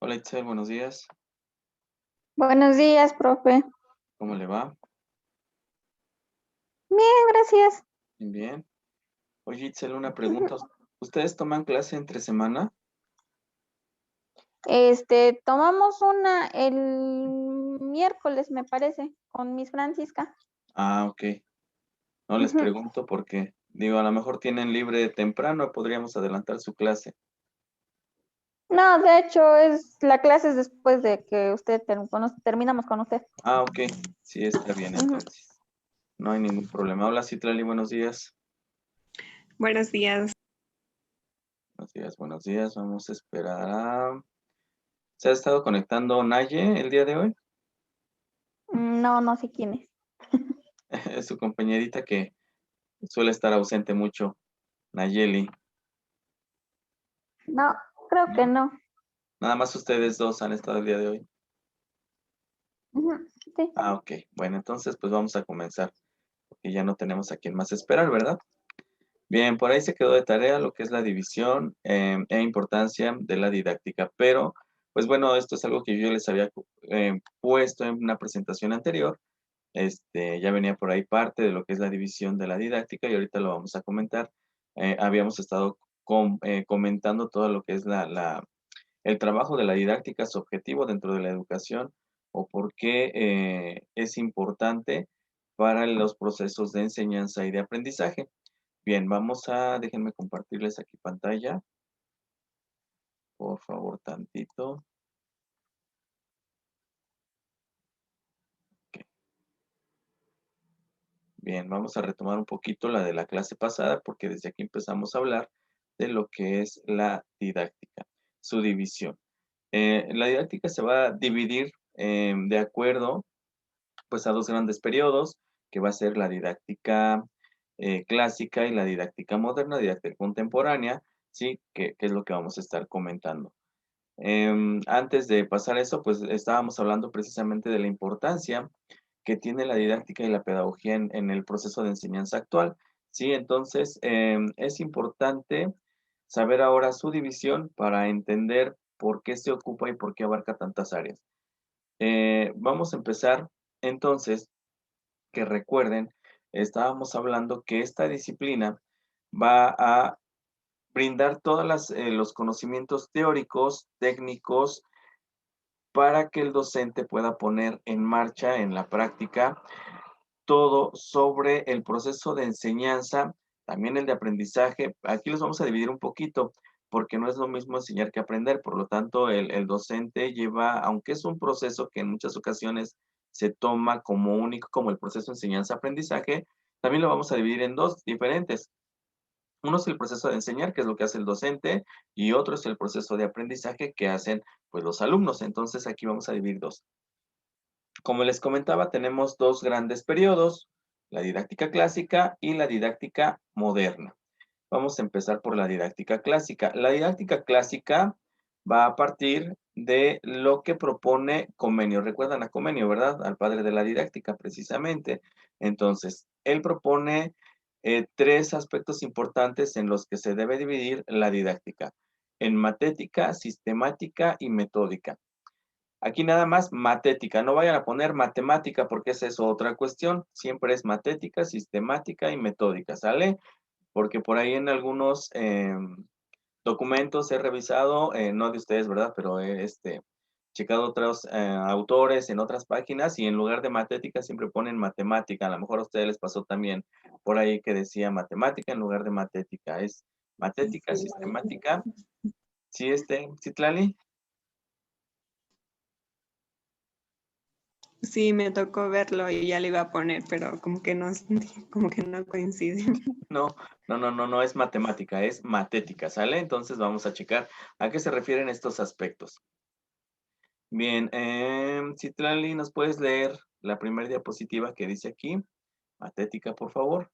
Hola Itzel, buenos días. Buenos días, profe. ¿Cómo le va? Bien, gracias. Bien, bien. Oye Itzel, una pregunta. ¿Ustedes toman clase entre semana? Tomamos una el miércoles, me parece, con Miss Francisca. Ah, ok. No les Ujú. pregunto porque, digo, a lo mejor tienen libre temprano, podríamos adelantar su clase. No, de hecho, la clase es después de que terminamos con usted. Ah, ok. Sí, está bien Ujú. entonces. No hay ningún problema. Hola Citlali, buenos días. Buenos días. Buenos días, buenos días. Vamos a esperar a... ¿Se ha estado conectando Naye el día de hoy? No, no sé quién es. Es su compañerita que suele estar ausente mucho, Nayeli. No, creo que ¿No? no. Nada más ustedes dos han estado el día de hoy. Ujú, sí. Ah, ok. Bueno, entonces pues vamos a comenzar, porque ya no tenemos a quién más esperar, ¿verdad? Bien, por ahí se quedó de tarea lo que es la división e importancia de la didáctica, pero pues bueno, esto es algo que yo les había puesto en una presentación anterior. Ya venía por ahí parte de lo que es la división de la didáctica y ahorita lo vamos a comentar. Habíamos estado comentando todo lo que es el trabajo de la didáctica, su objetivo dentro de la educación o por qué es importante para los procesos de enseñanza y de aprendizaje. Bien, déjenme compartirles aquí pantalla, por favor, tantito. Ok. Bien, vamos a retomar un poquito la de la clase pasada porque desde aquí empezamos a hablar de lo que es la didáctica, su división. La didáctica se va a dividir de acuerdo pues a dos grandes periodos, que va a ser la didáctica clásica y la didáctica moderna, didáctica contemporánea, ¿sí? Que es lo que vamos a estar comentando. Antes de pasar a eso, pues estábamos hablando precisamente de la importancia que tiene la didáctica y la pedagogía en el proceso de enseñanza actual, ¿sí? Entonces, es importante saber ahora su división para entender por qué se ocupa y por qué abarca tantas áreas. Vamos a empezar entonces que recuerden, estábamos hablando que esta disciplina va a brindar todos los conocimientos teóricos, técnicos, para que el docente pueda poner en marcha, en la práctica, todo sobre el proceso de enseñanza, también el de aprendizaje. Aquí los vamos a dividir un poquito, porque no es lo mismo enseñar que aprender. Por lo tanto, el docente lleva, aunque es un proceso que en muchas ocasiones se toma como único, como el proceso de enseñanza-aprendizaje, también lo vamos a dividir en dos diferentes. Uno es el proceso de enseñar, que es lo que hace el docente, y otro es el proceso de aprendizaje que hacen pues los alumnos. Entonces aquí vamos a dividir dos. Como les comentaba, tenemos dos grandes periodos, la didáctica clásica y la didáctica moderna. Vamos a empezar por la didáctica clásica. La didáctica clásica va a partir de lo que propone Comenio. Recuerdan a Comenio, ¿verdad? Al padre de la didáctica, precisamente. Entonces, él propone tres aspectos importantes en los que se debe dividir la didáctica: en matética, sistemática y metódica. Aquí nada más matética, no vayan a poner matemática porque esa es otra cuestión. Siempre es matética, sistemática y metódica, ¿sale? Porque por ahí en algunos documentos he revisado, no de ustedes, ¿verdad? Pero he checado otros autores en otras páginas y en lugar de matética siempre ponen matemática. A lo mejor a ustedes les pasó también por ahí que decía matemática en lugar de matética. Es matética, sistemática. ¿Sí, Citlali? Sí, me tocó verlo y ya le iba a poner, pero como que no coincide. No, no es matemática, es matética, ¿sale? Entonces vamos a checar a qué se refieren estos aspectos. Bien, Citlali, ¿nos puedes leer la primera diapositiva que dice aquí? Matética, por favor.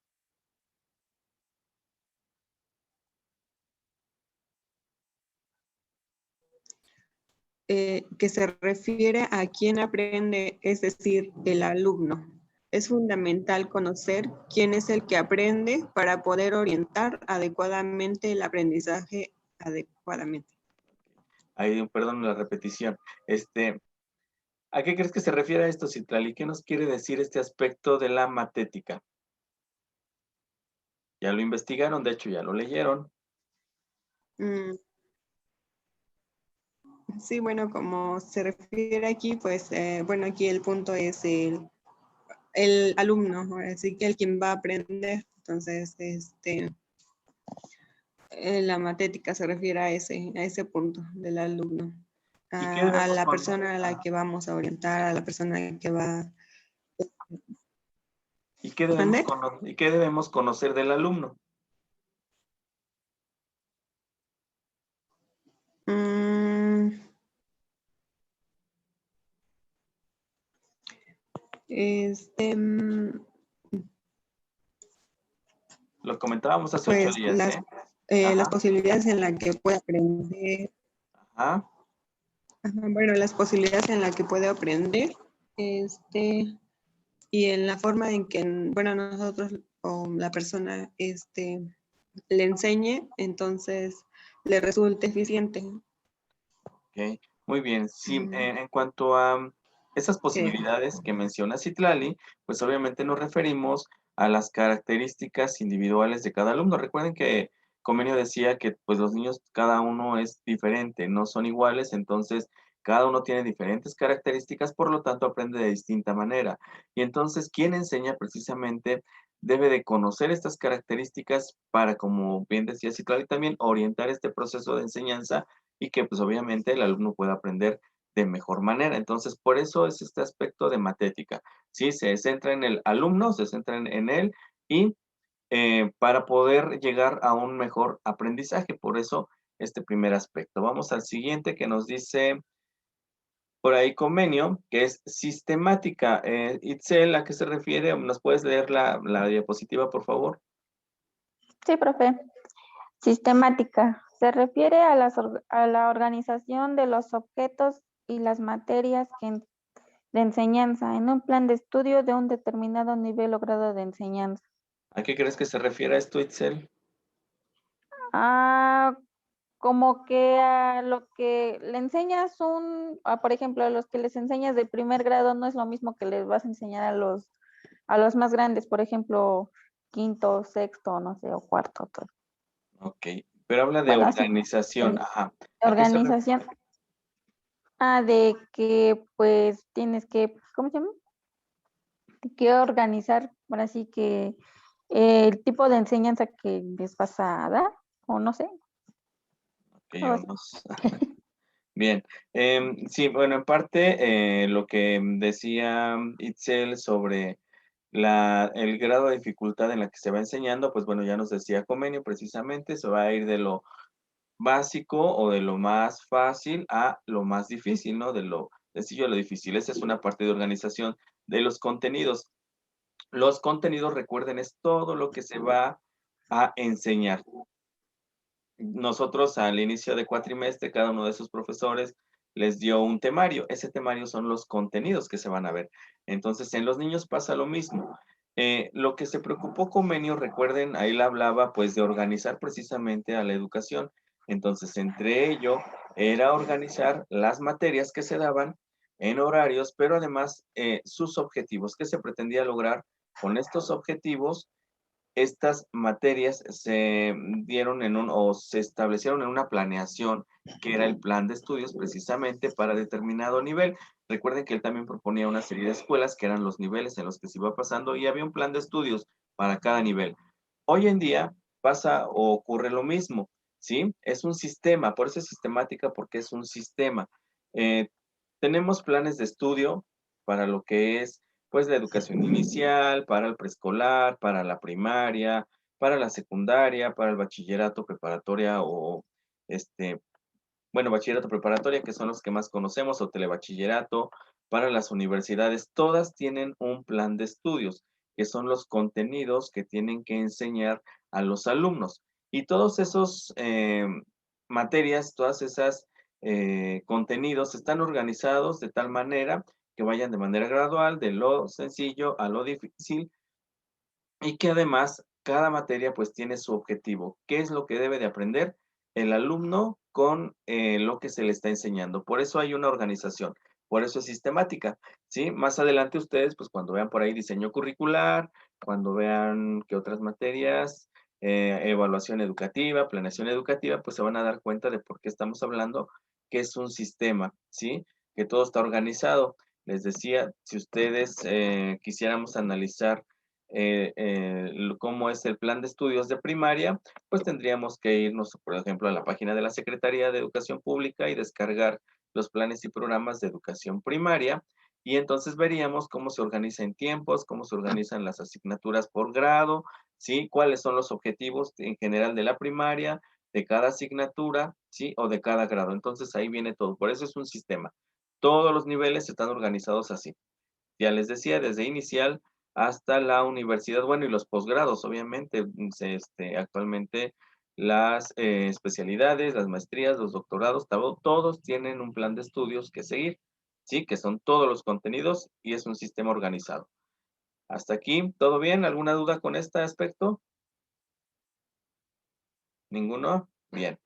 Que se refiere a quién aprende, es decir, el alumno. Es fundamental conocer quién es el que aprende para poder orientar adecuadamente el aprendizaje adecuadamente. ahí, perdón la repetición. ¿A qué crees que se refiere esto, Citlali? ¿Qué nos quiere decir este aspecto de la matética? Ya lo investigaron, de hecho ya lo leyeron. Mm, sí, bueno, como se refiere aquí, pues, bueno, aquí el punto es el alumno, así que el quien va a aprender. Entonces, la matética se refiere a ese punto del alumno, ¿Y qué a debemos la conocer? persona a la que vamos a orientar, a la persona que va. ¿Mande? ¿Y qué debemos conocer del alumno? Mm, mm, Lo comentábamos hace 8 pues días, ¿eh? las Ajá, posibilidades en las que puede aprender, ajá. ajá, bueno, las posibilidades en las que puede aprender, y en la forma en que, bueno, nosotros o la persona, le enseñe, entonces le resulte eficiente. Ok, muy bien. Sí, Mm, en cuanto a esas que posibilidades que menciona Citlali, pues obviamente nos referimos a las características individuales de cada alumno. Recuerden que Comenio decía que pues los niños, cada uno es diferente, no son iguales, entonces cada uno tiene diferentes características, por lo tanto aprende de distinta manera. Y entonces quien enseña precisamente debe de conocer estas características para, como bien decía Citlali también, orientar este proceso de enseñanza y que pues obviamente el alumno pueda aprender de mejor manera. Entonces, por eso es este aspecto de matética, ¿sí? Se centra en el alumno, se centra en él y para poder llegar a un mejor aprendizaje. Por eso, este primer aspecto. Vamos al siguiente que nos dice por ahí Convenio, que es sistemática. Itzel, ¿a qué se refiere? ¿Nos puedes leer la diapositiva, por favor? Sí, profe. Sistemática. Se refiere a, a la organización de los objetos y las materias de enseñanza en un plan de estudio de un determinado nivel o grado de enseñanza. ¿A qué crees que se refiere esto, Itzel? Ah, como que a lo que le enseñas por ejemplo, a los que les enseñas de primer grado no es lo mismo que les vas a enseñar a los más grandes, por ejemplo, quinto, sexto, no sé, o cuarto, todo. Ok, pero habla de Bueno, así, organización, ajá. ¿A qué se refiere? organización. De que pues tienes que, ¿cómo se llama? Que organizar, ahora sí que el tipo de enseñanza que les vas a dar, o no sé, Ok, algo así. vamos. Bien. Sí, bueno, en parte lo que decía Itzel sobre el grado de dificultad en la que se va enseñando, pues bueno, ya nos decía Comenio precisamente, se va a ir de lo básico o de lo más fácil a lo más difícil, ¿no? De lo sencillo a lo difícil. Esa es una parte de organización de los contenidos. Los contenidos, recuerden, es todo lo que se va a enseñar. Nosotros al inicio de cuatrimestre, cada uno de sus profesores les dio un temario. Ese temario son los contenidos que se van a ver. Entonces, en los niños pasa lo mismo. Lo que se preocupó Comenio, recuerden, ahí la hablaba pues de organizar precisamente a la educación. Entonces, entre ello era organizar las materias que se daban en horarios, pero además sus objetivos. ¿Qué se pretendía lograr con estos objetivos? Estas materias se dieron o se establecieron en una planeación que era el plan de estudios precisamente para determinado nivel. Recuerden que él también proponía una serie de escuelas que eran los niveles en los que se iba pasando y había un plan de estudios para cada nivel. Hoy en día pasa o ocurre lo mismo, ¿sí? Es un sistema, por eso es sistemática, porque es un sistema. Eh, Tenemos planes de estudio para lo que es pues la educación inicial, para el preescolar, para la primaria, para la secundaria, para el bachillerato preparatoria o bueno, bachillerato preparatoria, que son los que más conocemos, o telebachillerato, para las universidades, todas tienen un plan de estudios, que son los contenidos que tienen que enseñar a los alumnos. Y todos esos materias, todas esas contenidos están organizados de tal manera que vayan de manera gradual, de lo sencillo a lo difícil, y que además cada materia pues tiene su objetivo. ¿Qué es lo que debe de aprender el alumno con lo que se le está enseñando. Por eso hay una organización, por eso es sistemática, ¿sí? Más adelante ustedes, pues cuando vean por ahí diseño curricular, cuando vean qué otras materias, evaluación educativa, planeación educativa, pues se van a dar cuenta de por qué estamos hablando que es un sistema, ¿sí? Que todo está organizado. Les decía, si ustedes quisiéramos analizar cómo es el plan de estudios de primaria, pues tendríamos que irnos, por ejemplo, a la página de la Secretaría de Educación Pública y descargar los planes y programas de educación primaria. Y entonces veríamos cómo se organiza en tiempos, cómo se organizan las asignaturas por grado, ¿sí? Cuáles son los objetivos en general de la primaria, de cada asignatura, ¿sí? O de cada grado. Entonces ahí viene todo. Por eso es un sistema. Todos los niveles están organizados así. Ya les decía, desde inicial hasta la universidad, bueno, y los posgrados, obviamente, actualmente las especialidades, las maestrías, los doctorados, todos tienen un plan de estudios que seguir, ¿sí? Que son todos los contenidos y es un sistema organizado. Hasta aquí, ¿todo bien? ¿Alguna duda con este aspecto? ¿Ninguno? Bien.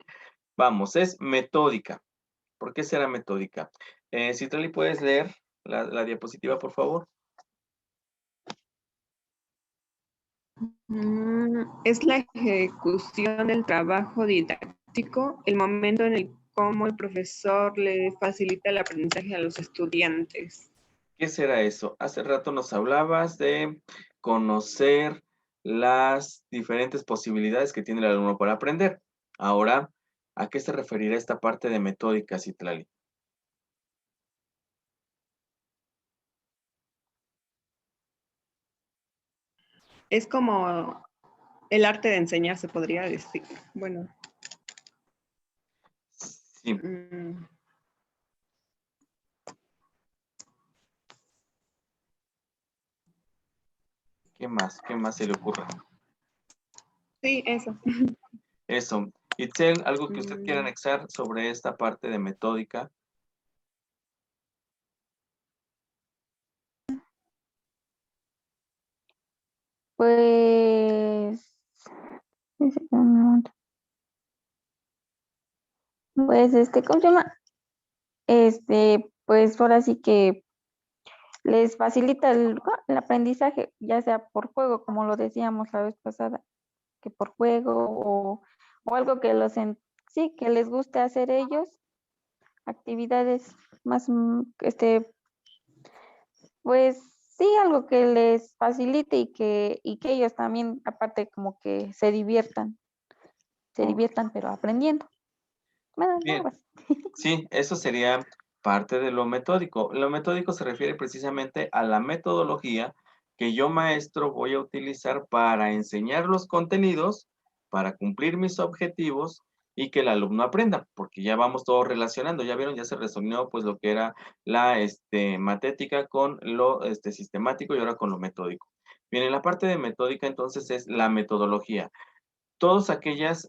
Vamos, es metódica. ¿Por qué será metódica? Citlali, ¿puedes leer la diapositiva, por favor? Es la ejecución del trabajo didáctico, el momento en el cómo el profesor le facilita el aprendizaje a los estudiantes. ¿Qué será eso? Hace rato nos hablabas de conocer las diferentes posibilidades que tiene el alumno para aprender. Ahora, ¿a qué se referirá esta parte de metódica, Citlali? Es como el arte de enseñar, se podría decir. Bueno. Sí. ¿Qué más? ¿Qué más se le ocurre? Sí, eso. Eso. Itzel, ¿algo que usted quiera anexar sobre esta parte de metódica? Pues, ¿cómo se llama? Pues ahora sí que les facilita el aprendizaje, ya sea por juego, como lo decíamos la vez pasada, que por juego o algo que sí, que les guste hacer ellos, actividades más, pues sí, algo que les facilite y que ellos también, aparte, como que se diviertan, pero aprendiendo. Bueno, Bien. algo así. Sí, eso sería parte de lo metódico. Lo metódico se refiere precisamente a la metodología que yo, maestro, voy a utilizar para enseñar los contenidos, para cumplir mis objetivos y que el alumno aprenda, porque ya vamos todos relacionando, ya vieron, ya se resolvió pues lo que era la matética con lo sistemático y ahora con lo metódico. Bien, en la parte de metódica entonces es la metodología. Todas aquellas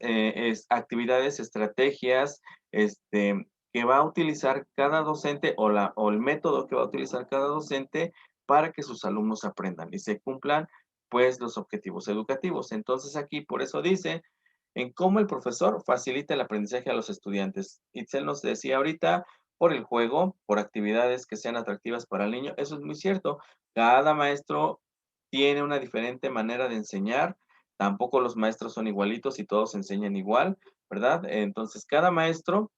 actividades, estrategias, que va a utilizar cada docente o el método que va a utilizar cada docente para que sus alumnos aprendan y se cumplan pues los objetivos educativos. Entonces aquí por eso dice en cómo el profesor facilita el aprendizaje a los estudiantes. Itzel nos decía ahorita por el juego, por actividades que sean atractivas para el niño. Eso es muy cierto. Cada maestro tiene una diferente manera de enseñar. Tampoco los maestros son igualitos y todos enseñan igual, ¿verdad? Entonces, cada maestro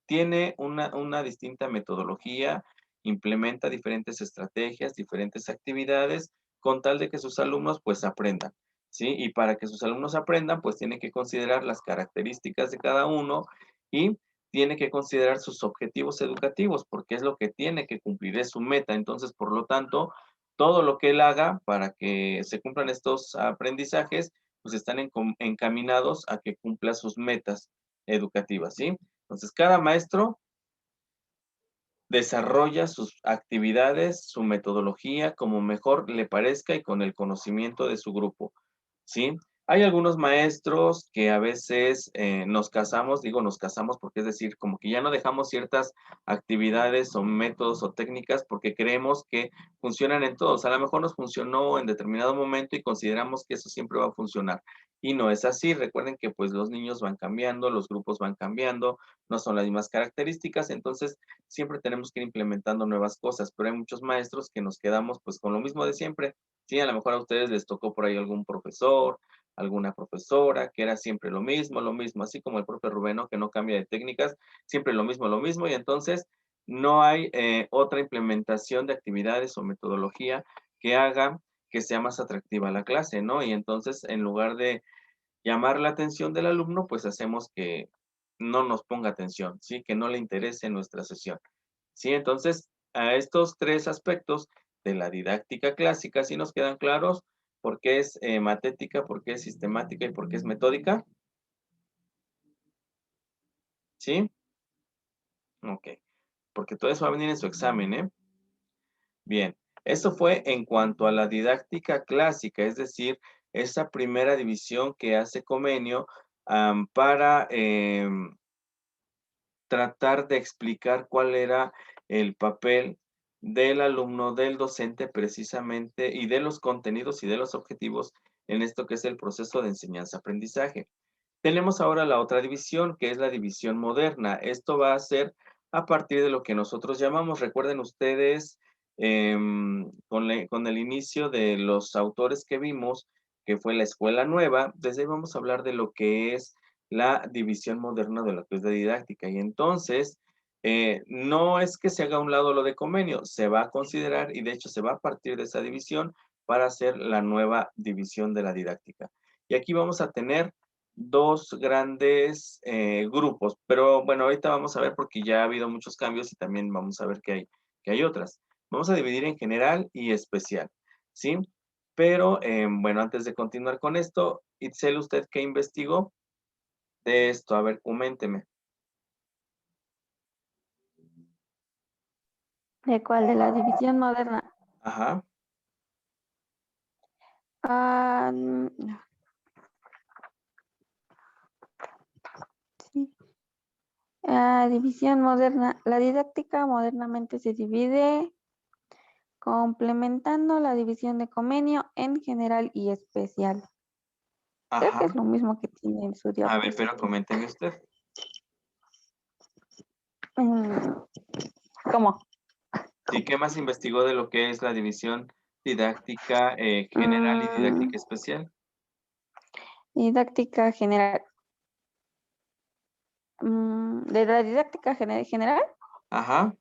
tiene una distinta metodología, implementa diferentes estrategias, diferentes actividades, con tal de que sus alumnos pues aprendan, ¿sí? Y para que sus alumnos aprendan, pues tiene que considerar las características de cada uno y tiene que considerar sus objetivos educativos, porque es lo que tiene que cumplir, es su meta. Entonces, por lo tanto, todo lo que él haga para que se cumplan estos aprendizajes, pues están encaminados a que cumpla sus metas educativas, ¿sí? Entonces, cada maestro desarrolla sus actividades, su metodología, como mejor le parezca y con el conocimiento de su grupo, ¿sí? Hay algunos maestros que a veces nos casamos, digo nos casamos porque es decir, como que ya no dejamos ciertas actividades o métodos o técnicas porque creemos que funcionan en todos. A lo mejor nos funcionó en determinado momento y consideramos que eso siempre va a funcionar. Y no es así. Recuerden que pues los niños van cambiando, los grupos van cambiando, no son las mismas características, entonces siempre tenemos que ir implementando nuevas cosas, pero hay muchos maestros que nos quedamos pues con lo mismo de siempre. Sí, a lo mejor a ustedes les tocó por ahí algún profesor, alguna profesora, que era siempre lo mismo, así como el profe Rubeno, que no cambia de técnicas, siempre lo mismo, y entonces no hay otra implementación de actividades o metodología que haga que sea más atractiva la clase, ¿no? Y entonces, en lugar de llamar la atención del alumno, pues hacemos que no nos ponga atención, ¿sí? Que no le interese nuestra sesión, ¿sí? Entonces, a estos tres aspectos de la didáctica clásica, ¿sí nos quedan claros? ¿Por qué es matética, por qué es sistemática y por qué es metódica? ¿Sí? Ok. Porque todo eso va a venir en su examen, ¿eh? Bien. Eso fue en cuanto a la didáctica clásica, es decir, esa primera división que hace Comenio para tratar de explicar cuál era el papel del alumno, del docente precisamente, y de los contenidos y de los objetivos en esto que es el proceso de enseñanza-aprendizaje. Tenemos ahora la otra división, que es la división moderna. Esto va a ser a partir de lo que nosotros llamamos, recuerden ustedes, con el inicio de los autores que vimos, que fue la Escuela Nueva, desde ahí vamos a hablar de lo que es la división moderna de lo que es la didáctica. Y entonces, no es que se haga a un lado lo de convenio, se va a considerar y de hecho se va a partir de esa división para hacer la nueva división de la didáctica. Y aquí vamos a tener dos grandes grupos, pero bueno, ahorita vamos a ver porque ya ha habido muchos cambios y también vamos a ver que hay otras. Vamos a dividir en general y especial, ¿sí? Pero bueno, antes de continuar con esto, Itzel, ¿usted qué investigó de esto? A ver, coménteme. ¿De cuál? De la división moderna. Ajá, Ah, sí. División moderna. La didáctica modernamente se divide complementando la división de convenio en general y especial. Creo que ajá. es lo mismo que tiene en su A ver, pero diapositiva. coménteme usted. Mm, ¿Cómo? Sí, ¿qué más investigó de lo que es la división didáctica general y Mm, didáctica especial? Didáctica general. De la didáctica general, Ajá,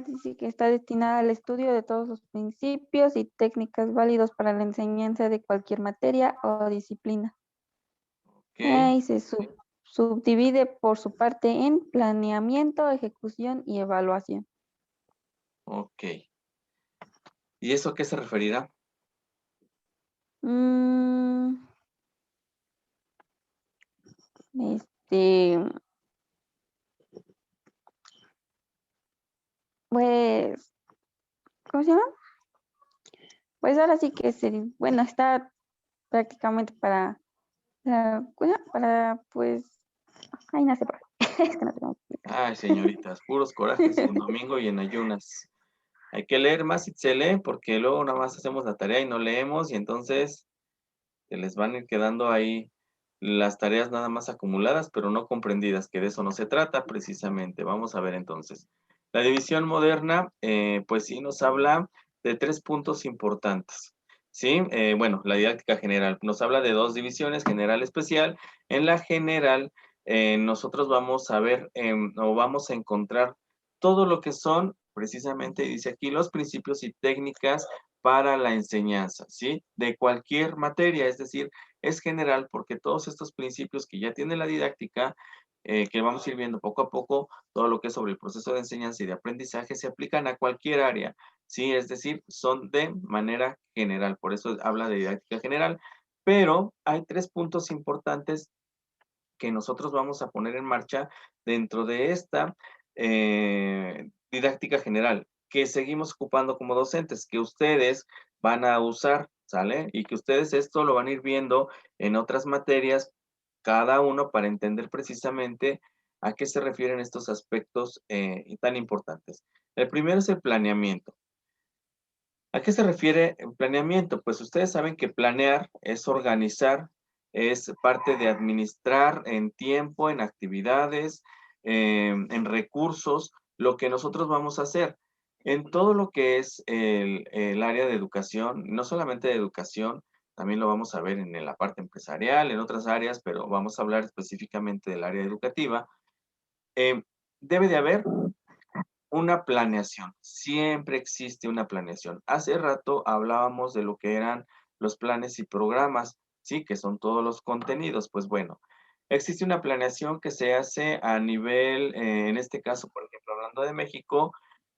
dice que está destinada al estudio de todos los principios y técnicas válidos para la enseñanza de cualquier materia o disciplina. ok, Y se subdivide por su parte en planeamiento, ejecución y evaluación. ok. ¿Y eso a qué se referirá? Mm, este, pues, ¿cómo se llama? Pues ahora sí que bueno, está prácticamente pues, ay, no sé por qué. Es que no sé cómo explicar. Ay, señoritas, puros corajes en domingo y en ayunas. Hay que leer más y se lee porque luego nada más hacemos la tarea y no leemos y entonces se les van a ir quedando ahí las tareas nada más acumuladas, pero no comprendidas, que de eso no se trata precisamente. Vamos a ver entonces. La división moderna, pues sí nos habla de tres puntos importantes. Sí, bueno, la didáctica general nos habla de dos divisiones, general especial. En la general, nosotros vamos a ver o vamos a encontrar todo lo que son, precisamente dice aquí, los principios y técnicas para la enseñanza, ¿sí? De cualquier materia, es decir, es general porque todos estos principios que ya tiene la didáctica, que vamos a ir viendo poco a poco, todo lo que es sobre el proceso de enseñanza y de aprendizaje se aplican a cualquier área, ¿sí? Es decir, son de manera general, por eso habla de didáctica general, pero hay tres puntos importantes que nosotros vamos a poner en marcha dentro de esta didáctica general que seguimos ocupando como docentes, que ustedes van a usar ¿sale? Y que ustedes esto lo van a ir viendo en otras materias, cada uno para entender precisamente a qué se refieren estos aspectos tan importantes. El primero es el planeamiento. ¿A qué se refiere el planeamiento? Pues ustedes saben que planear es organizar, es parte de administrar en tiempo, en actividades, en recursos, lo que nosotros vamos a hacer. En todo lo que es el área de educación, no solamente de educación, también lo vamos a ver en la parte empresarial, en otras áreas, pero vamos a hablar específicamente del área educativa. eh, Debe de haber una planeación, siempre existe una planeación. Hace rato hablábamos de lo que eran los planes y programas, ¿sí? Que son todos los contenidos. Pues bueno, existe una planeación que se hace a nivel, en este caso, por ejemplo, hablando de México,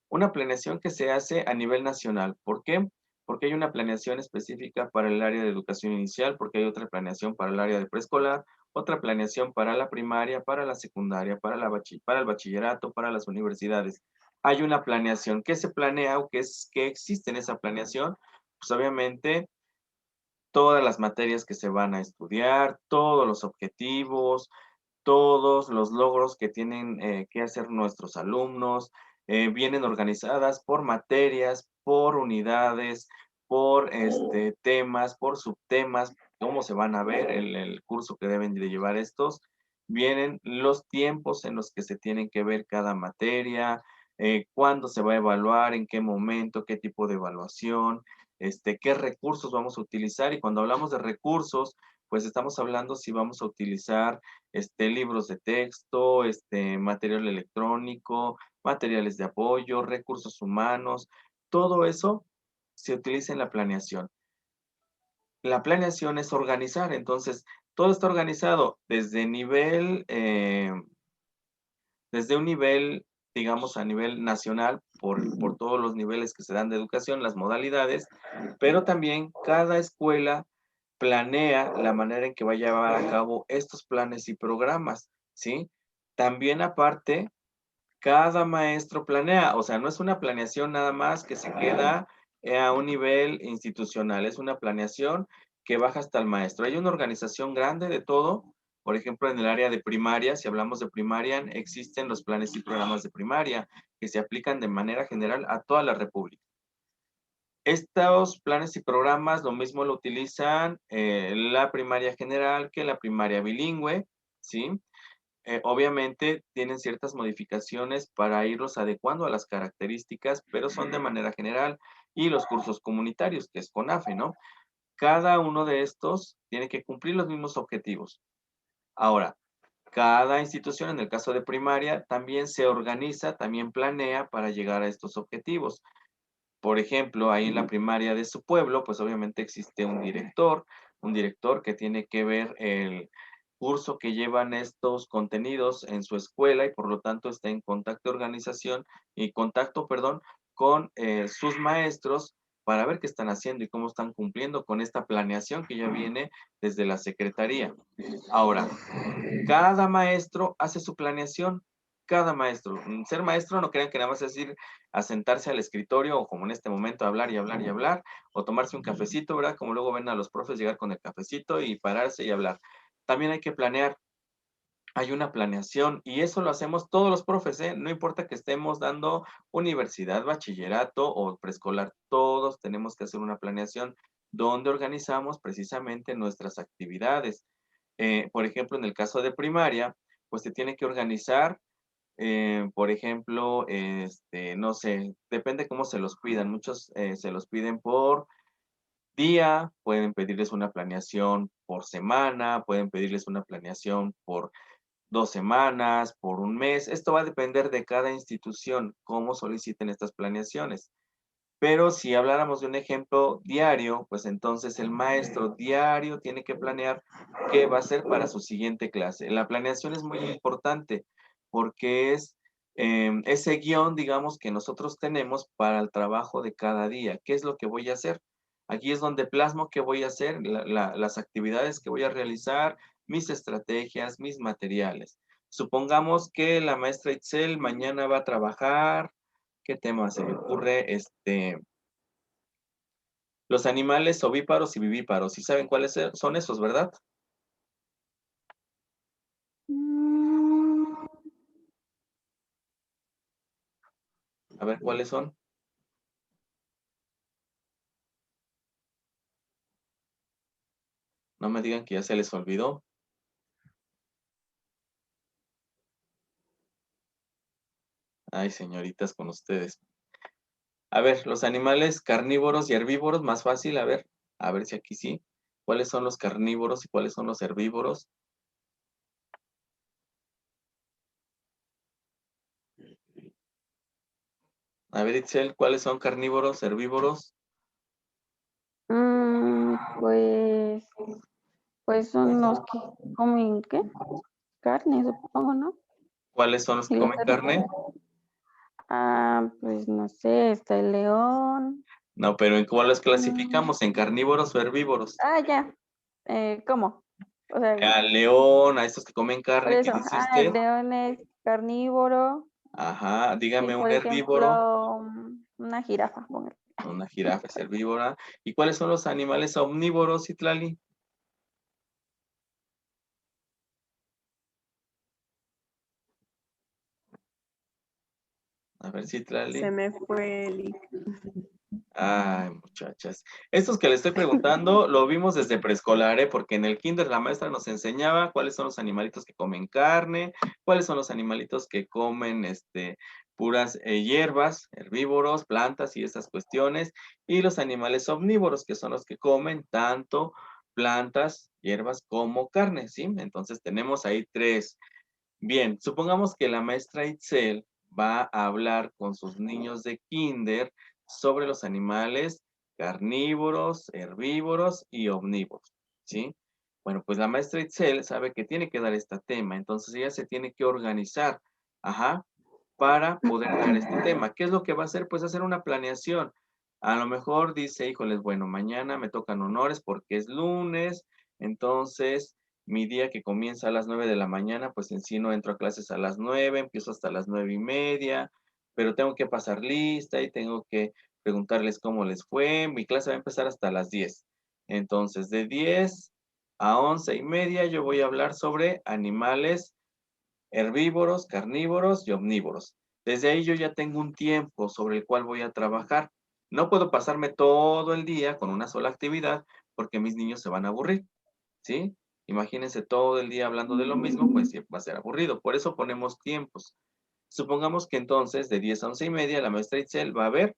una planeación que se hace a nivel nacional. ¿Por qué? Porque hay una planeación específica para el área de educación inicial, porque hay otra planeación para el área de preescolar, otra planeación para la primaria, para la secundaria, para el bachillerato, para las universidades. Hay una planeación. ¿Qué se planea o qué existe en esa planeación? Pues obviamente todas las materias que se van a estudiar, todos los objetivos, todos los logros que tienen que hacer nuestros alumnos, vienen organizadas por materias, por unidades, por temas, por subtemas, cómo se van a ver el curso que deben de llevar estos. Vienen los tiempos en los que se tienen que ver cada materia, cuándo se va a evaluar, en qué momento, qué tipo de evaluación, qué recursos vamos a utilizar. Y cuando hablamos de recursos, pues estamos hablando si vamos a utilizar libros de texto, material electrónico, materiales de apoyo, recursos humanos, todo eso se utiliza en la planeación. La planeación es organizar, entonces todo está organizado desde un nivel, digamos, a nivel nacional, por todos los niveles que se dan de educación, las modalidades, pero también cada escuela planea la manera en que va a llevar a cabo estos planes y programas, ¿sí? También aparte, cada maestro planea, o sea, no es una planeación nada más que se queda a un nivel institucional, es una planeación que baja hasta el maestro. Hay una organización grande de todo, por ejemplo, en el área de primaria, si hablamos de primaria, existen los planes y programas de primaria que se aplican de manera general a toda la República. Estos planes y programas lo mismo lo utilizan la primaria general que la primaria bilingüe, ¿sí? Obviamente tienen ciertas modificaciones para irlos adecuando a las características, pero son de manera general. Y los cursos comunitarios, que es CONAFE, ¿no? Cada uno de estos tiene que cumplir los mismos objetivos. Ahora, cada institución, en el caso de primaria, también se organiza, también planea para llegar a estos objetivos. Por ejemplo, ahí en la primaria de su pueblo, pues obviamente existe un director que tiene que ver el curso que llevan estos contenidos en su escuela y por lo tanto está en contacto, perdón, con sus maestros para ver qué están haciendo y cómo están cumpliendo con esta planeación que ya viene desde la secretaría. Ahora, cada maestro hace su planeación, cada maestro. Ser maestro no crean que nada más es ir a sentarse al escritorio o como en este momento hablar y hablar y hablar, o tomarse un cafecito, ¿verdad? Como luego ven a los profes llegar con el cafecito y pararse y hablar. También hay que planear, hay una planeación y eso lo hacemos todos los profes, ¿eh? No importa que estemos dando universidad, bachillerato o preescolar, todos tenemos que hacer una planeación donde organizamos precisamente nuestras actividades. Por ejemplo, en el caso de primaria, pues se tiene que organizar, por ejemplo, no sé, depende cómo se los pidan. Muchos se los piden por día, pueden pedirles una planeación por semana, pueden pedirles una planeación por 2 semanas, por un mes. Esto va a depender de cada institución, cómo soliciten estas planeaciones. Pero si habláramos de un ejemplo diario, pues entonces el maestro diario tiene que planear qué va a hacer para su siguiente clase. La planeación es muy importante porque es ese guión, digamos, que nosotros tenemos para el trabajo de cada día. ¿Qué es lo que voy a hacer? Aquí es donde plasmo qué voy a hacer, las actividades que voy a realizar, mis estrategias, mis materiales. Supongamos que la maestra Itzel mañana va a trabajar. ¿Qué tema se me ocurre? Los animales ovíparos y vivíparos. ¿Sí saben cuáles son esos, verdad? Mm, A ver, ¿cuáles son? No me digan que ya se les olvidó. Ay, señoritas, con ustedes. A ver, los animales carnívoros y herbívoros, más fácil, a ver si aquí sí. ¿Cuáles son los carnívoros y cuáles son los herbívoros? A ver, Itzel, ¿cuáles son carnívoros, herbívoros? pues, pues son los que comen, ¿qué? Carne, supongo, ¿no? ¿Cuáles son los que Y los comen carne? pues no sé, está el león. No, pero ¿en cuál los Mm, clasificamos? ¿En carnívoros o herbívoros? ya. ¿Cómo? O sea, Al león, a estos que comen por carne, ¿qué eso, dice usted? el león es carnívoro Ajá, y, dígame un por herbívoro. ejemplo, una jirafa, póngale. Una jirafa es herbívora. ¿Y cuáles son los animales omnívoros, Itlali? A ver, Citlali. Se me fue el... Ay, muchachas. Estos que le estoy preguntando lo vimos desde preescolar, ¿eh? Porque en el kinder la maestra nos enseñaba cuáles son los animalitos que comen carne, cuáles son los animalitos que comen puras hierbas, herbívoros, plantas y esas cuestiones, y los animales omnívoros, que son los que comen tanto plantas, hierbas como carne, ¿sí? Entonces tenemos ahí tres. Bien, supongamos que la maestra Itzel va a hablar con sus niños de kinder sobre los animales carnívoros, herbívoros y omnívoros, ¿sí? Bueno, pues la maestra Itzel sabe que tiene que dar este tema, entonces ella se tiene que organizar, ajá, para poder dar este tema. ¿Qué es lo que va a hacer? Pues hacer una planeación. A lo mejor dice, híjoles, bueno, mañana me tocan honores porque es lunes, entonces mi día que comienza a las 9 de la mañana, pues en sí no entro a clases a las 9, empiezo hasta las 9:30, pero tengo que pasar lista y tengo que preguntarles cómo les fue. Mi clase va a empezar hasta las 10. Entonces, de 10 a 11:30 yo voy a hablar sobre animales herbívoros, carnívoros y omnívoros. Desde ahí yo ya tengo un tiempo sobre el cual voy a trabajar. No puedo pasarme todo el día con una sola actividad porque mis niños se van a aburrir, ¿sí? Imagínense todo el día hablando de lo mismo, pues sí va a ser aburrido. Por eso ponemos tiempos. Supongamos que entonces de 10 a 11:30 la maestra Itzel va a ver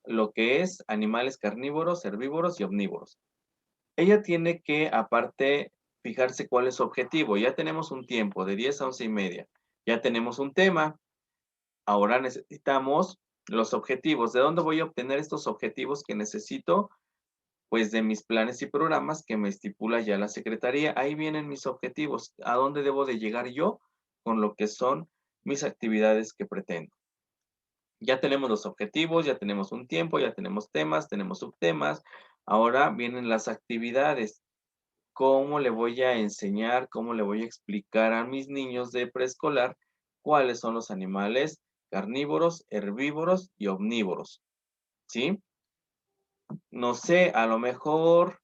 lo que es animales carnívoros, herbívoros y omnívoros. Ella tiene que, aparte, fijarse cuál es su objetivo. Ya tenemos un tiempo de 10 a 11:30. Ya tenemos un tema. Ahora necesitamos los objetivos. ¿De dónde voy a obtener estos objetivos que necesito? Pues de mis planes y programas que me estipula ya la secretaría. Ahí vienen mis objetivos. ¿A dónde debo de llegar yo con lo que son mis actividades que pretendo? Ya tenemos los objetivos, ya tenemos un tiempo, ya tenemos temas, tenemos subtemas. Ahora vienen las actividades. ¿Cómo le voy a enseñar, cómo le voy a explicar a mis niños de preescolar cuáles son los animales carnívoros, herbívoros y omnívoros? ¿Sí? No sé, a lo mejor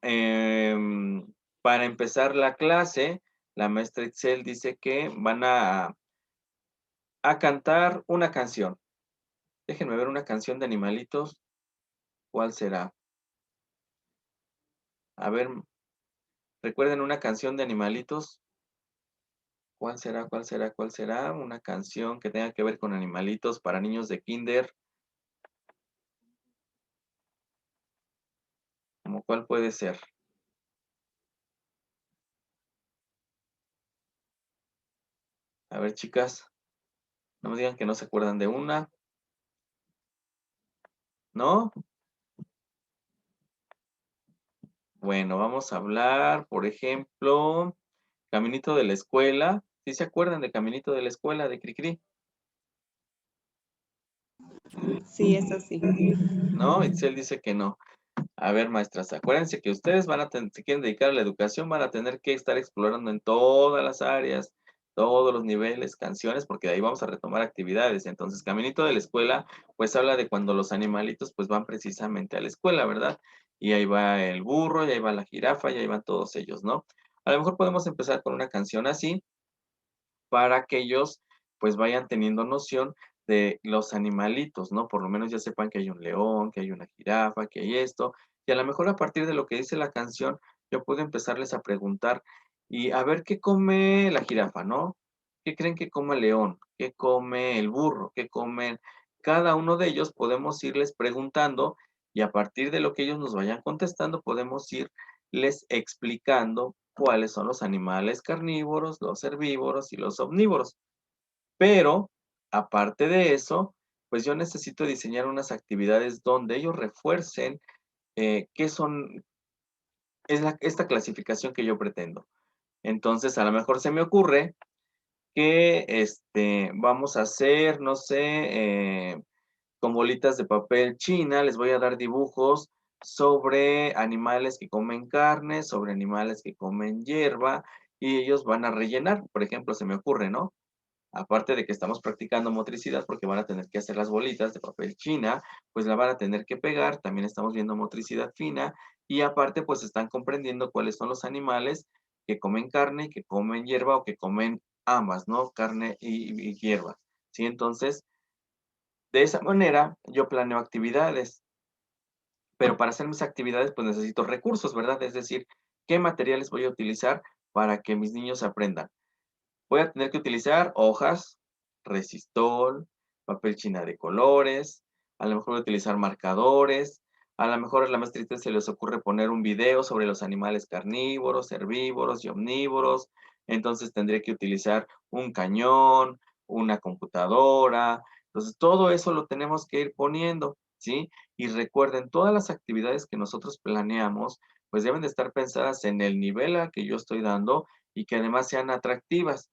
para empezar la clase, la maestra Itzel dice que van a cantar una canción. Déjenme ver una canción de animalitos. ¿Cuál será? A ver, recuerden una canción de animalitos. ¿Cuál será? ¿Cuál será? ¿Cuál será? Una canción que tenga que ver con animalitos para niños de kinder. ¿Cómo cuál puede ser? A ver, chicas, no me digan que no se acuerdan de una, ¿no? Bueno, vamos a hablar, por ejemplo, Caminito de la Escuela. ¿Sí se acuerdan de Caminito de la Escuela de Cricri? Sí, es así. ¿No? Itzel dice que no. A ver, maestras, acuérdense que ustedes van a tener, si quieren dedicar a la educación, van a tener que estar explorando en todas las áreas, todos los niveles, canciones, porque de ahí vamos a retomar actividades. Entonces, Caminito de la Escuela, pues habla de cuando los animalitos pues van precisamente a la escuela, ¿verdad? Y ahí va el burro, y ahí va la jirafa, y ahí van todos ellos, ¿no? A lo mejor podemos empezar con una canción así para que ellos pues vayan teniendo noción de los animalitos, ¿no? Por lo menos ya sepan que hay un león, que hay una jirafa, que hay esto, y a lo mejor a partir de lo que dice la canción, yo puedo empezarles a preguntar y a ver qué come la jirafa, ¿no? ¿Qué creen que come el león? ¿Qué come el burro? ¿Qué comen? Cada uno de ellos podemos irles preguntando y a partir de lo que ellos nos vayan contestando, podemos irles explicando cuáles son los animales carnívoros, los herbívoros y los omnívoros. Pero, aparte de eso, pues yo necesito diseñar unas actividades donde ellos refuercen qué son, esta clasificación que yo pretendo. Entonces, a lo mejor se me ocurre que vamos a hacer, no sé, con bolitas de papel china, les voy a dar dibujos sobre animales que comen carne, sobre animales que comen hierba, y ellos van a rellenar, por ejemplo, se me ocurre, ¿no? Aparte de que estamos practicando motricidad porque van a tener que hacer las bolitas de papel china, pues la van a tener que pegar, también estamos viendo motricidad fina, y aparte pues están comprendiendo cuáles son los animales que comen carne, que comen hierba o que comen ambas, ¿no? Carne y hierba, ¿sí? Entonces, de esa manera yo planeo actividades, pero para hacer mis actividades pues necesito recursos, ¿verdad? Es decir, ¿qué materiales voy a utilizar para que mis niños aprendan? Voy a tener que utilizar hojas, resistol, papel china de colores, a lo mejor voy a utilizar marcadores, a lo mejor a la maestrita se les ocurre poner un video sobre los animales carnívoros, herbívoros y omnívoros, entonces tendré que utilizar un cañón, una computadora, entonces todo eso lo tenemos que ir poniendo, ¿sí? Y recuerden, todas las actividades que nosotros planeamos, pues deben de estar pensadas en el nivel al que yo estoy dando y que además sean atractivas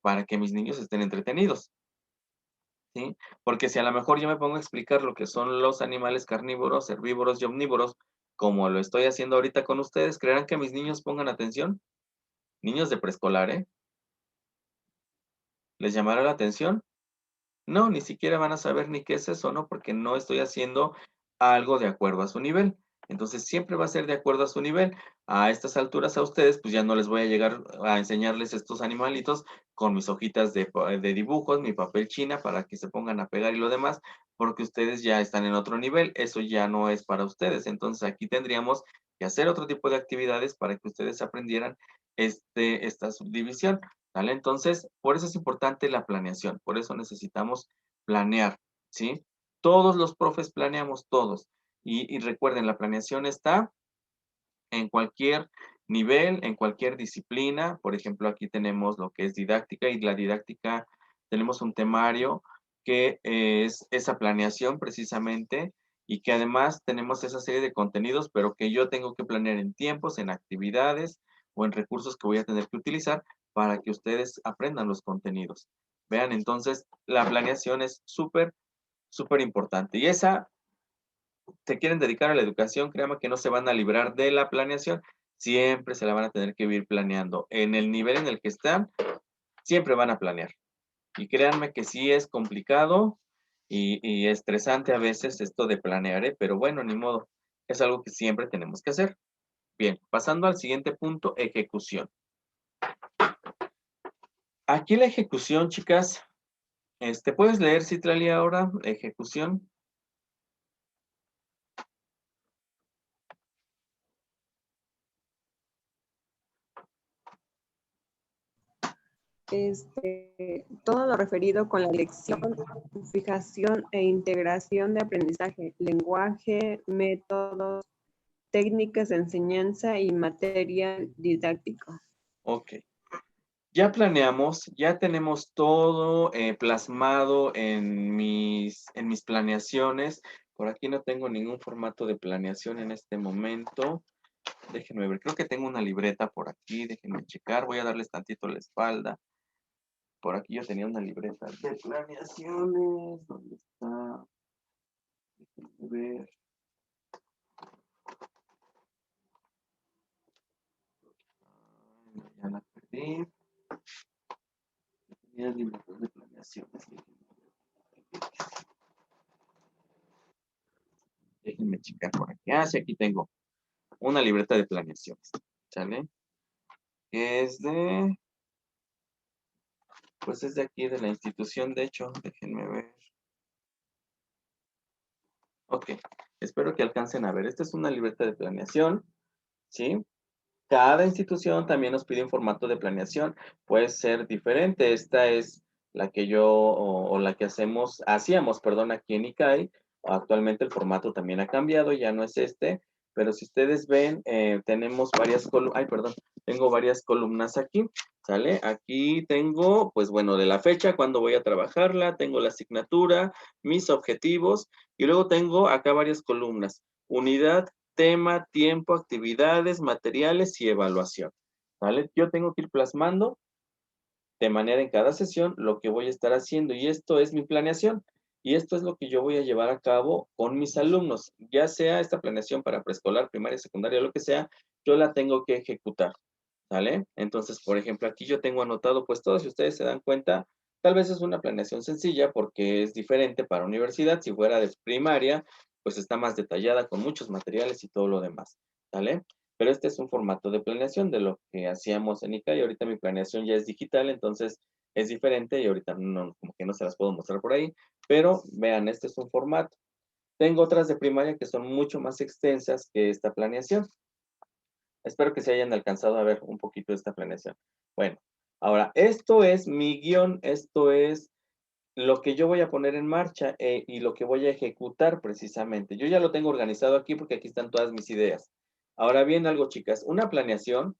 para que mis niños estén entretenidos, ¿sí? Porque si a lo mejor yo me pongo a explicar lo que son los animales carnívoros, herbívoros y omnívoros, como lo estoy haciendo ahorita con ustedes, ¿creerán que mis niños pongan atención? Niños de preescolar, ¿eh? ¿Les llamará la atención? No, ni siquiera van a saber ni qué es eso, ¿no? Porque no estoy haciendo algo de acuerdo a su nivel. Entonces, siempre va a ser de acuerdo a su nivel. A estas alturas a ustedes, pues ya no les voy a llegar a enseñarles estos animalitos con mis hojitas de dibujos, mi papel china para que se pongan a pegar y lo demás, porque ustedes ya están en otro nivel. Eso ya no es para ustedes. Entonces, aquí tendríamos que hacer otro tipo de actividades para que ustedes aprendieran esta subdivisión. ¿Vale? Entonces, por eso es importante la planeación, por eso necesitamos planear, ¿sí? Todos los profes planeamos, todos. Y recuerden, la planeación está en cualquier nivel, en cualquier disciplina. Por ejemplo, aquí tenemos lo que es didáctica y la didáctica tenemos un temario que es esa planeación precisamente y que además tenemos esa serie de contenidos, pero que yo tengo que planear en tiempos, en actividades o en recursos que voy a tener que utilizar para que ustedes aprendan los contenidos. Vean, entonces la planeación es súper, súper importante. Y esa se quieren dedicar a la educación, créanme que no se van a librar de la planeación, siempre se la van a tener que ir planeando. En el nivel en el que están, siempre van a planear. Y créanme que sí es complicado y estresante a veces esto de planear, ¿eh? Pero bueno, ni modo. Es algo que siempre tenemos que hacer. Bien, pasando al siguiente punto, ejecución. Aquí la ejecución, chicas, ¿puedes leer, Citlali, ahora? Ejecución. Todo lo referido con la dirección, fijación e integración de aprendizaje, lenguaje, métodos, técnicas de enseñanza y material didáctico. Ok. Ya planeamos, ya tenemos todo plasmado en mis planeaciones. Por aquí no tengo ningún formato de planeación en este momento. Déjenme ver, creo que tengo una libreta por aquí, déjenme checar, voy a darles tantito la espalda. Por aquí yo tenía una libreta de planeaciones, ¿dónde está? Déjenme ver. Ay, ya la perdí. pequeñas libretas de planeación. Déjenme checar por aquí. Ah, sí, aquí tengo una libreta de planeaciones. ¿Sale? Que es de... Pues es de aquí, de la institución, de hecho. Déjenme ver. Ok. Espero que alcancen a ver. Esta es una libreta de planeación. ¿Sí? Cada institución también nos pide un formato de planeación. Puede ser diferente. Esta es la que yo o la que hacíamos, perdón, aquí en ICAI. Actualmente el formato también ha cambiado, ya no es este. Pero si ustedes ven, tenemos varias columnas. Ay, perdón, tengo varias columnas aquí. ¿Sale? Aquí tengo, pues bueno, de la fecha, cuándo voy a trabajarla, tengo la asignatura, mis objetivos, y luego tengo acá varias columnas. Unidad, tema, tiempo, actividades, materiales y evaluación. ¿Vale? Yo tengo que ir plasmando de manera en cada sesión lo que voy a estar haciendo y esto es mi planeación y esto es lo que yo voy a llevar a cabo con mis alumnos, ya sea esta planeación para preescolar, primaria, secundaria, lo que sea, yo la tengo que ejecutar, ¿vale? Entonces, por ejemplo, aquí yo tengo anotado pues todo, si ustedes se dan cuenta, tal vez es una planeación sencilla porque es diferente para universidad, si fuera de primaria, pues está más detallada con muchos materiales y todo lo demás, ¿vale? Pero este es un formato de planeación de lo que hacíamos en ICA y ahorita mi planeación ya es digital, entonces es diferente y ahorita no, como que no se las puedo mostrar por ahí, pero vean, este es un formato. Tengo otras de primaria que son mucho más extensas que esta planeación. Espero que se hayan alcanzado a ver un poquito de esta planeación. Bueno, ahora, esto es mi guión, esto es lo que yo voy a poner en marcha y lo que voy a ejecutar precisamente. Yo ya lo tengo organizado aquí porque aquí están todas mis ideas. Ahora bien, algo, chicas, una planeación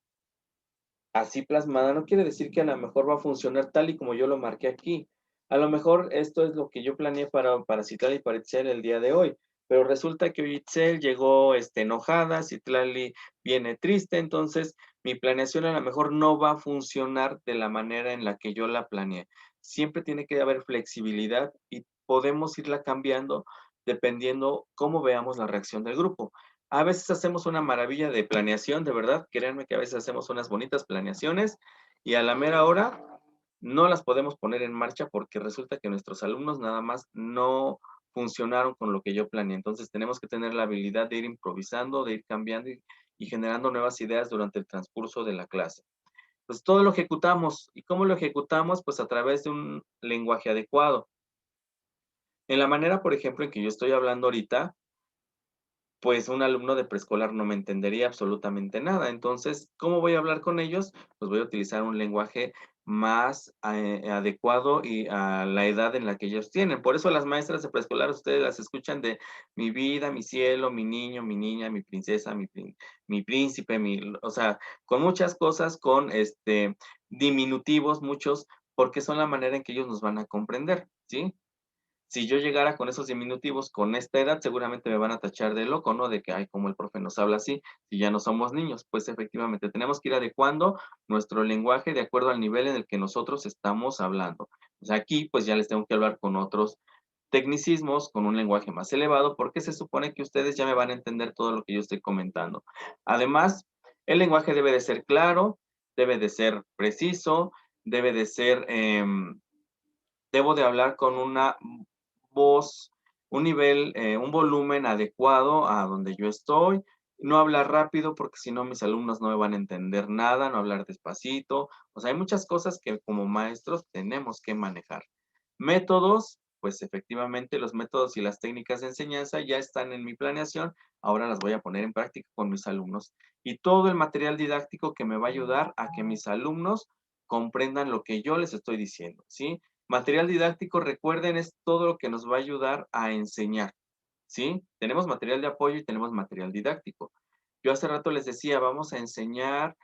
así plasmada no quiere decir que a lo mejor va a funcionar tal y como yo lo marqué aquí. A lo mejor esto es lo que yo planeé para Citlali y para Itzel el día de hoy, pero resulta que hoy Itzel llegó enojada, Citlali viene triste, entonces mi planeación a lo mejor no va a funcionar de la manera en la que yo la planeé. Siempre tiene que haber flexibilidad y podemos irla cambiando dependiendo cómo veamos la reacción del grupo. A veces hacemos una maravilla de planeación, de verdad, créanme que a veces hacemos unas bonitas planeaciones y a la mera hora no las podemos poner en marcha porque resulta que nuestros alumnos nada más no funcionaron con lo que yo planeé. Entonces tenemos que tener la habilidad de ir improvisando, de ir cambiando y generando nuevas ideas durante el transcurso de la clase. Pues todo lo ejecutamos. ¿Y cómo lo ejecutamos? Pues a través de un lenguaje adecuado. En la manera, por ejemplo, en que yo estoy hablando ahorita, pues un alumno de preescolar no me entendería absolutamente nada. Entonces, ¿cómo voy a hablar con ellos? Pues voy a utilizar un lenguaje más adecuado y a la edad en la que ellos tienen. Por eso las maestras de preescolar, ustedes las escuchan de mi vida, mi cielo, mi niño, mi niña, mi princesa, mi príncipe, o sea, con muchas cosas, con diminutivos, muchos, porque son la manera en que ellos nos van a comprender, ¿sí? Si yo llegara con esos diminutivos con esta edad, seguramente me van a tachar de loco, ¿no? De que, ay, como el profe nos habla así, si ya no somos niños. Pues efectivamente, tenemos que ir adecuando nuestro lenguaje de acuerdo al nivel en el que nosotros estamos hablando. O sea, aquí, pues ya les tengo que hablar con otros tecnicismos, con un lenguaje más elevado, porque se supone que ustedes ya me van a entender todo lo que yo estoy comentando. Además, el lenguaje debe de ser claro, debe de ser preciso, debe de ser... debo de hablar con una voz, un nivel, un volumen adecuado a donde yo estoy. No hablar rápido porque si no mis alumnos no me van a entender nada, no hablar despacito. O sea, hay muchas cosas que como maestros tenemos que manejar. Métodos, pues efectivamente los métodos y las técnicas de enseñanza ya están en mi planeación. Ahora las voy a poner en práctica con mis alumnos. Y todo el material didáctico que me va a ayudar a que mis alumnos comprendan lo que yo les estoy diciendo, ¿sí? Material didáctico, recuerden, es todo lo que nos va a ayudar a enseñar, ¿sí? Tenemos material de apoyo y tenemos material didáctico. Yo hace rato les decía, vamos a enseñar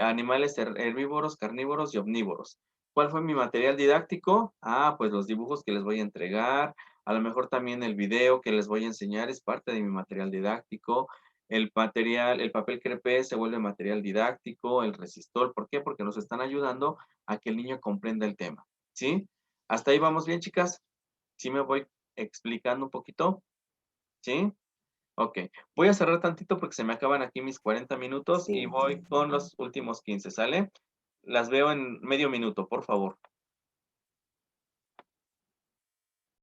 animales herbívoros, carnívoros y omnívoros. ¿Cuál fue mi material didáctico? Ah, pues los dibujos que les voy a entregar, a lo mejor también el video que les voy a enseñar es parte de mi material didáctico. El papel crepé se vuelve material didáctico, el resistor, ¿por qué? Porque nos están ayudando a que el niño comprenda el tema. ¿Sí? ¿Hasta ahí vamos bien, chicas? ¿Sí me voy explicando un poquito? ¿Sí? Ok. Voy a cerrar tantito porque se me acaban aquí mis 40 minutos y Sí. voy con los últimos 15, ¿sale? Las veo en medio minuto, por favor.